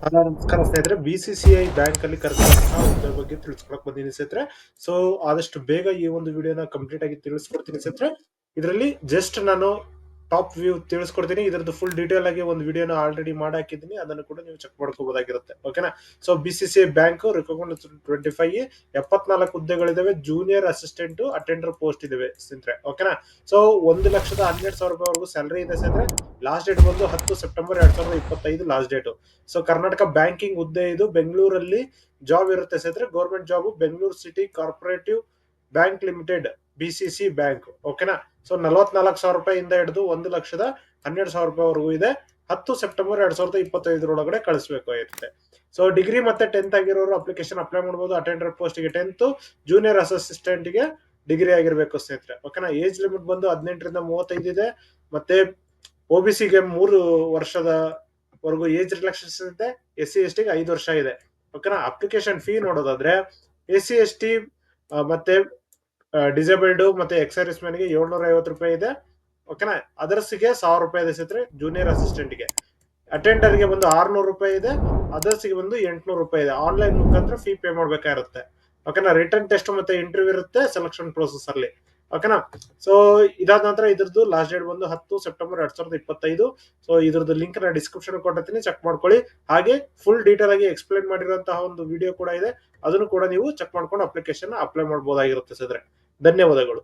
Hello ನಮಸ್ಕಾರ ಸ್ನೇಹಿತರೆ. BCCI bank ಅಲ್ಲಿ ಕರೆದಿರುವಂತಹ ಹುದ್ದೆ ಬಗ್ಗೆ ತಿಳಿಸ್ಕೊಡಕ್ ಬಂದಿದ್ದೀನಿ ಸ್ನೇಹಿತರೆ. ಸೊ ಆದಷ್ಟು ಬೇಗ ಈ ಒಂದು ವಿಡಿಯೋನ ಕಂಪ್ಲೀಟ್ ಆಗಿ ತಿಳಿಸ್ಕೊಡ್ತೀನಿ ಸ್ನೇಹಿತರೆ. ಇದರಲ್ಲಿ ಜಸ್ಟ್ ನಾನು ಟಾಪ್ ವ್ಯೂ ತಿಳಿಸ್ಕೊಡ್ತೀನಿ. ಇದರದ್ದು ಫುಲ್ ಡೀಟೇಲ್ ಆಗಿ ಒಂದು ವಿಡಿಯೋನ ಆಲ್ರೆಡಿ ಮಾಡಿ ಹಾಕಿದ್ದೀನಿ, ಅದನ್ನು ಕೂಡ ನೀವು ಚೆಕ್ ಮಾಡ್ಕೋಬಹುದಾಗಿರುತ್ತೆ. ಓಕೆನಾ. ಸೊ BCCI ಬ್ಯಾಂಕ್ ರಿಕಗ್ನೈಸ್ಡ್ 25 74 ಹುದ್ದೆಗಳಿದಾವೆ. ಜೂನಿಯರ್ ಅಸಿಸ್ಟೆಂಟ್ ಅಟೆಂಡರ್ ಪೋಸ್ಟ್ ಇದಾವೆ ಸ್ನೇಹಿತರೆ. ಓಕೆನಾ. ಸೊ 1,12,000 ರೂಪಾಯಿವರೆಗೂ ಸ್ಯಾಲರಿ ಇದೆ ಸ್ನೇಹಿತರೆ. ಲಾಸ್ಟ್ ಡೇಟ್ ಬಂದು 10 September 2025 last date. So Karnataka banking ಹುದ್ದೆ ಇದು. ಬೆಂಗಳೂರಲ್ಲಿ ಜಾಬ್ ಇರುತ್ತೆ ಸ್ನೇಹಿತರೆ. Government job. Bengaluru city corporative bank limited, BCC bank. ಓಕೆನಾ. ಸೊ 44,000 ರೂಪಾಯಿಂದ ಹಿಡಿದು 1,12,000 ರೂಪಾಯಿವರೆಗೂ ಇದೆ. 10 ಸೆಪ್ಟೆಂಬರ್ 2025 ಒಳಗಡೆ ಕಳಿಸಬೇಕು ಇರುತ್ತೆ. ಸೊ ಡಿಗ್ರಿ ಮತ್ತೆ 10th ಆಗಿರೋರು ಅಪ್ಲಿಕೇಶನ್ ಅಪ್ಲೈ ಮಾಡಬಹುದು. ಅಟೆಂಡರ್ ಪೋಸ್ಟ್ ಗೆ 10th, ಜೂನಿಯರ್ ಅಸಿಸ್ಟೆಂಟ್ ಗೆ ಡಿಗ್ರಿ ಆಗಿರ್ಬೇಕು ಸ್ನೇಹಿತರೆ. ಓಕೆನಾ. ಏಜ್ ಲಿಮಿಟ್ ಬಂದು 18ರಿಂದ 35 ಇದೆ. ಮತ್ತೆ OBC ಗೆ 3 ವರ್ಷದ ವರೆಗೂ ಏಜ್ ರಿಲ್ಯಾಕ್ಸೇಷನ್ ಇದೆ. SC ST ಗೆ 5 ವರ್ಷ ಇದೆ. ಓಕೆನಾ. ಅಪ್ಲಿಕೇಶನ್ ಫೀ ನೋಡೋದಾದ್ರೆ SC ST ಮತ್ತೆ ಡಿಸೇಬಲ್ಡ್ ಮತ್ತೆ ಎಕ್ಸರ್ವಿಸ್ ಮ್ಯಾನ್ ಗೆ 750 ರೂಪಾಯಿ ಇದೆ. ಓಕೆನಾ. ಅದರ್ಸ್ ಗೆ 1000 ರೂಪಾಯಿ ಇದೆ ಸ್ನೇಹಿತರೆ. ಜೂನಿಯರ್ ಅಸಿಸ್ಟೆಂಟ್ ಗೆ. ಅಟೆಂಡರ್ ಗೆ ಬಂದು 600 ರೂಪಾಯಿ ಇದೆ. ಅದರ್ಸ್ ಗೆ ಬಂದು 800 ರೂಪಾಯಿ ಇದೆ. ಆನ್ಲೈನ್ ಮುಖಾಂತರ ಫೀ ಪೇ ಮಾಡ್ಬೇಕಾಗಿರುತ್ತೆ. ಓಕೆನಾ. ರಿಟರ್ನ್ ಟೆಸ್ಟ್ ಮತ್ತೆ ಇಂಟರ್ವ್ಯೂ ಇರುತ್ತೆ ಸೆಲೆಕ್ಷನ್ ಪ್ರೋಸೆಸ್ ಅಲ್ಲಿ. ಓಕೆನಾ. ಸೊ ಇದಾದ ನಂತರ ಇದ್ರದ್ದು ಲಾಸ್ಟ್ ಡೇಟ್ ಬಂದು 10 ಸೆಪ್ಟೆಂಬರ್ 2025. ಸೊ ಇದ್ರದ್ದು ಲಿಂಕ್ ನ ಡಿಸ್ಕ್ರಿಪ್ಷನ್ ಕೊಟ್ಟಿರ್ತೀನಿ, ಚೆಕ್ ಮಾಡ್ಕೊಳ್ಳಿ. ಹಾಗೆ ಫುಲ್ ಡೀಟೇಲ್ ಆಗಿ ಎಕ್ಸ್ಪ್ಲೈನ್ ಮಾಡಿರುವಂತಹ ಒಂದು ವಿಡಿಯೋ ಕೂಡ ಇದೆ, ಅದನ್ನು ಕೂಡ ನೀವು ಚೆಕ್ ಮಾಡ್ಕೊಂಡು ಅಪ್ಲಿಕೇಶನ್ ಅಪ್ಲೈ ಮಾಡಬಹುದಾಗಿರುತ್ತೆ ಸ್ನೇಹಿತರೆ. ಧನ್ಯವಾದಗಳು.